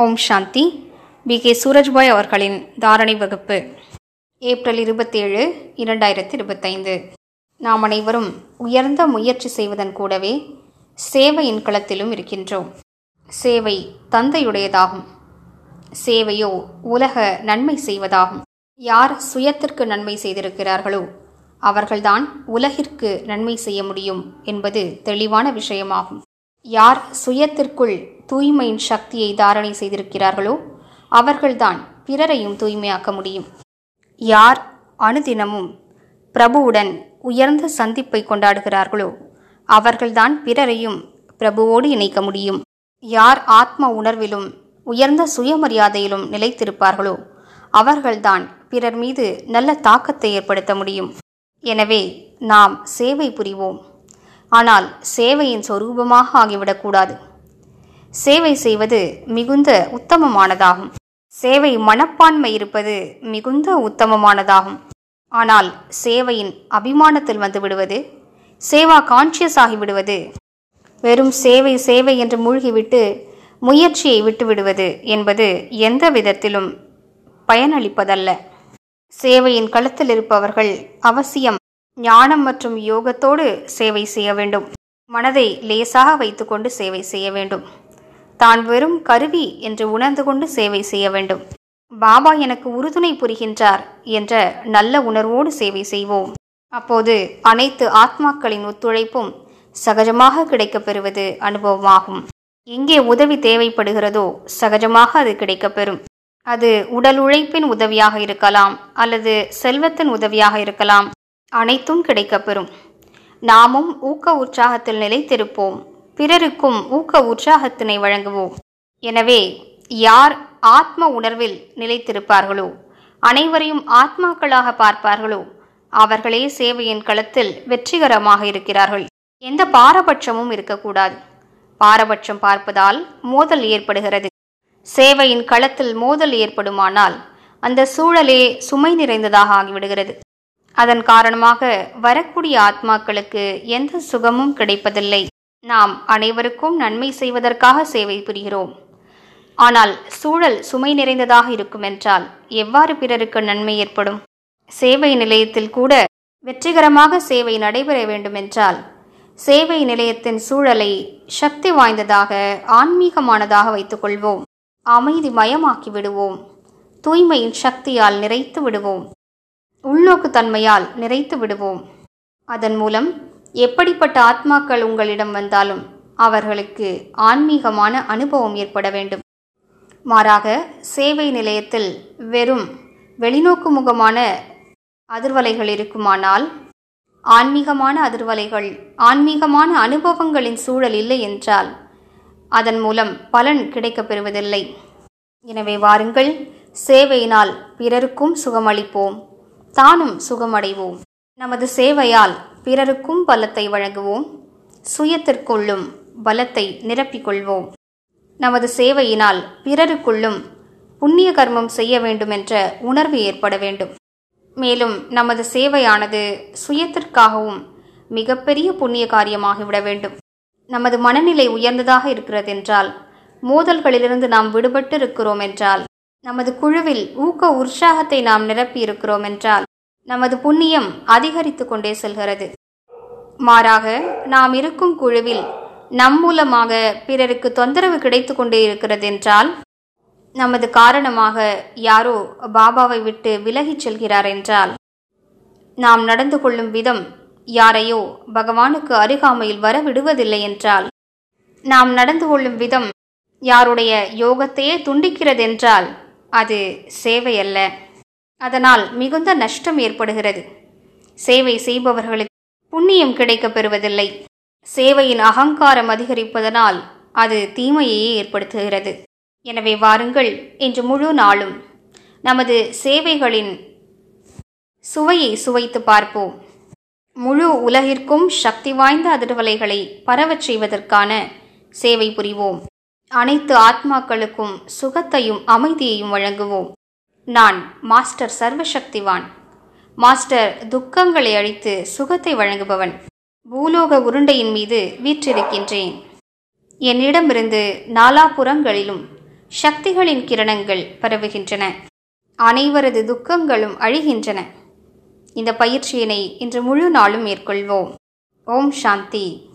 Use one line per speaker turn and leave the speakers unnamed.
ஓம் சாந்தி. B.K. Surajbhai அவர்களின் தாரணை வகுப்பு, ஏப்ரல் 27, 2025. நாம் அனைவரும் உயர்ந்த முயற்சி செய்வதன் கூடவே சேவையின் களத்திலும் இருக்கின்றோம். சேவை தந்தையுடையதாகும். சேவையோ உலக நன்மை செய்வதாகும். யார் சுயத்திற்கு நன்மை செய்திருக்கிறார்களோ அவர்கள்தான் உலகிற்கு நன்மை செய்ய முடியும் என்பது தெளிவான விஷயமாகும். யார் சுயத்திற்குள் தூய்மையின் சக்தியை தாரணை செய்திருக்கிறார்களோ அவர்கள்தான் பிறரையும் தூய்மையாக்க முடியும். யார் அனுதினமும் பிரபுவுடன் உயர்ந்த சந்திப்பை கொண்டாடுகிறார்களோ அவர்கள்தான் பிறரையும் பிரபுவோடு இணைக்க முடியும். யார் ஆத்ம உணர்விலும் உயர்ந்த சுயமரியாதையிலும் நிலைத்திருப்பார்களோ அவர்கள்தான் பிறர் மீது நல்ல தாக்கத்தை ஏற்படுத்த முடியும். எனவே நாம் சேவை புரிவோம். ஆனால் சேவையின் சொரூபமாக ஆகிவிடக்கூடாது. சேவை செய்வது மிகுந்த உத்தமமானதாகும். சேவை மனப்பான்மை இருப்பது மிகுந்த உத்தமமானதாகும். ஆனால் சேவையின் அபிமானத்தில் வந்து விடுவது, சேவா கான்சியஸ் ஆகிவிடுவது, வெறும் சேவை சேவை என்று மூழ்கிவிட்டு முயற்சியை விட்டுவிடுவது என்பது எந்த விதத்திலும் பயனளிப்பதல்ல. சேவையின் களத்தில் இருப்பவர்கள் அவசியம் ஞானம் மற்றும் யோகத்தோடு சேவை செய்ய வேண்டும். மனதை லேசாக வைத்துக்கொண்டு சேவை செய்ய வேண்டும். தான் வெறும் கருவி என்று உணர்ந்து கொண்டு சேவை செய்ய வேண்டும். பாபா எனக்கு உறுதுணை புரிகின்றார் என்ற நல்ல உணர்வோடு சேவை செய்வோம். அப்போது அனைத்து ஆத்மாக்களின் ஒத்துழைப்பும் சகஜமாக கிடைக்கப் பெறுவது அனுபவமாகும். எங்கே உதவி தேவைப்படுகிறதோ சகஜமாக அது கிடைக்கப்பெறும். அது உடல் உழைப்பின் உதவியாக இருக்கலாம் அல்லது செல்வத்தின் உதவியாக இருக்கலாம். அனைத்தும் கிடைக்கப்பெறும். நாமும் ஊக்க உற்சாகத்தில் நிலைத்திருப்போம். பிறருக்கும் ஊக்க உற்சாகத்தினை வழங்குவோம். எனவே யார் ஆத்ம உணர்வில் நிலைத்திருப்பார்களோ, அனைவரையும் ஆத்மாக்களாக பார்ப்பார்களோ அவர்களே சேவையின் களத்தில் வெற்றிகரமாக இருக்கிறார்கள். எந்த பாரபட்சமும் இருக்கக்கூடாது. பாரபட்சம் பார்ப்பதால் மோதல் ஏற்படுகிறது. சேவையின் களத்தில் மோதல் ஏற்படுமானால் அந்த சூழலே சுமை நிறைந்ததாக ஆகிவிடுகிறது. அதன் காரணமாக வரக்கூடிய ஆத்மாக்களுக்கு எந்த சுகமும் கிடைப்பதில்லை. நாம் அனைவருக்கும் நன்மை செய்வதற்காக சேவை புரிகிறோம். ஆனால் சூழல் சுமை நிறைந்ததாக இருக்கும் என்றால் எவ்வாறு பிறருக்கு நன்மை ஏற்படும்? சேவை நிலையத்தில் கூட வெற்றிகரமாக சேவை நடைபெற வேண்டுமென்றால் சேவை நிலையத்தின் சூழலை சக்தி வாய்ந்ததாக ஆன்மீகமானதாக வைத்துக் கொள்வோம். அமைதி மயமாக்கி விடுவோம். தூய்மையின் சக்தியால் நிறைத்து விடுவோம். உள்நோக்கு தன்மையால் நிறைத்து விடுவோம். அதன் மூலம் எப்படிப்பட்ட ஆத்மாக்கள் உங்களிடம் வந்தாலும் அவர்களுக்கு ஆன்மீகமான அனுபவம் ஏற்பட வேண்டும். மாறாக சேவை நிலையத்தில் வெறும் வெளிநோக்கு முகமான அதிர்வலைகள் இருக்குமானால், ஆன்மீகமான அதிர்வலைகள், ஆன்மீகமான அனுபவங்களின் சூழல் இல்லை என்றால் அதன் மூலம் பலன் கிடைக்கப் பெறுவதில்லை. எனவே வாருங்கள், சேவையினால் பிறருக்கும் சுகமளிப்போம், தானும் சுகமடைவோம். நமது சேவையால் பிறருக்கும் பலத்தை வழங்குவோம். சுயத்திற்குள்ளும் பலத்தை நிரப்பிக்கொள்வோம். நமது சேவையினால் பிறருக்குள்ளும் புண்ணிய கர்மம் செய்ய வேண்டும் என்ற உணர்வு ஏற்பட வேண்டும். மேலும் நமது சேவையானது சுயத்திற்காகவும் மிகப்பெரிய புண்ணிய காரியமாகிவிட வேண்டும். நமது மனநிலை உயர்ந்ததாக இருக்கிறது என்றால், மோதல்களிலிருந்து நாம் விடுபட்டு இருக்கிறோம் என்றால், நமது குழுவில் ஊக்க உற்சாகத்தை நாம் நிரப்பி இருக்கிறோம் என்றால் நமது புண்ணியம் அதிகரித்து கொண்டே செல்கிறது. மாறாக நாம் இருக்கும் குழுவில் நம் மூலமாக பிறருக்கு தொந்தரவு கிடைத்து கொண்டே இருக்கிறது என்றால், நமது காரணமாக யாரோ பாபாவை விட்டு விலகிச் செல்கிறார் என்றால், நாம் நடந்து கொள்ளும் விதம் யாரையோ பகவானுக்கு அருகாமையில் வர விடுவதில்லை என்றால், நாம் நடந்து கொள்ளும் விதம் யாருடைய யோகத்தையே துண்டிக்கிறது என்றால் அது சேவை அல்ல. அதனால் மிகுந்த நஷ்டம் ஏற்படுகிறது. சேவை செய்பவர்களுக்கு புண்ணியம் கிடைக்கப் பெறுவதில்லை. சேவையின் அகங்காரம் அதிகரிப்பதனால் அது தீமையையே ஏற்படுத்துகிறது. எனவே வாருங்கள், இன்று முழு நாளும் நமது சேவைகளின் சுவையை சுவைத்து பார்ப்போம். முழு உலகிற்கும் சக்தி வாய்ந்த அதிர்வலைகளை பரவச் செய்வதற்கான சேவை புரிவோம். அனைத்து ஆத்மாக்களுக்கும் சுகத்தையும் அமைதியையும் வழங்குவோம். நான் மாஸ்டர் சர்வசக்திவான். மாஸ்டர் துக்கங்களை அழித்து சுகத்தை வழங்குபவன். பூலோக உருண்டையின் மீது வீற்றிருக்கின்றேன். என்னிடமிருந்து நாலாபுறங்களிலும் சக்திகளின் கிரணங்கள் பரவுகின்றன. அனைவரது துக்கங்களும் அழிகின்றன. இந்த பயிற்சியினை இன்று முழு நாளும் மேற்கொள்வோம். ஓம் சாந்தி.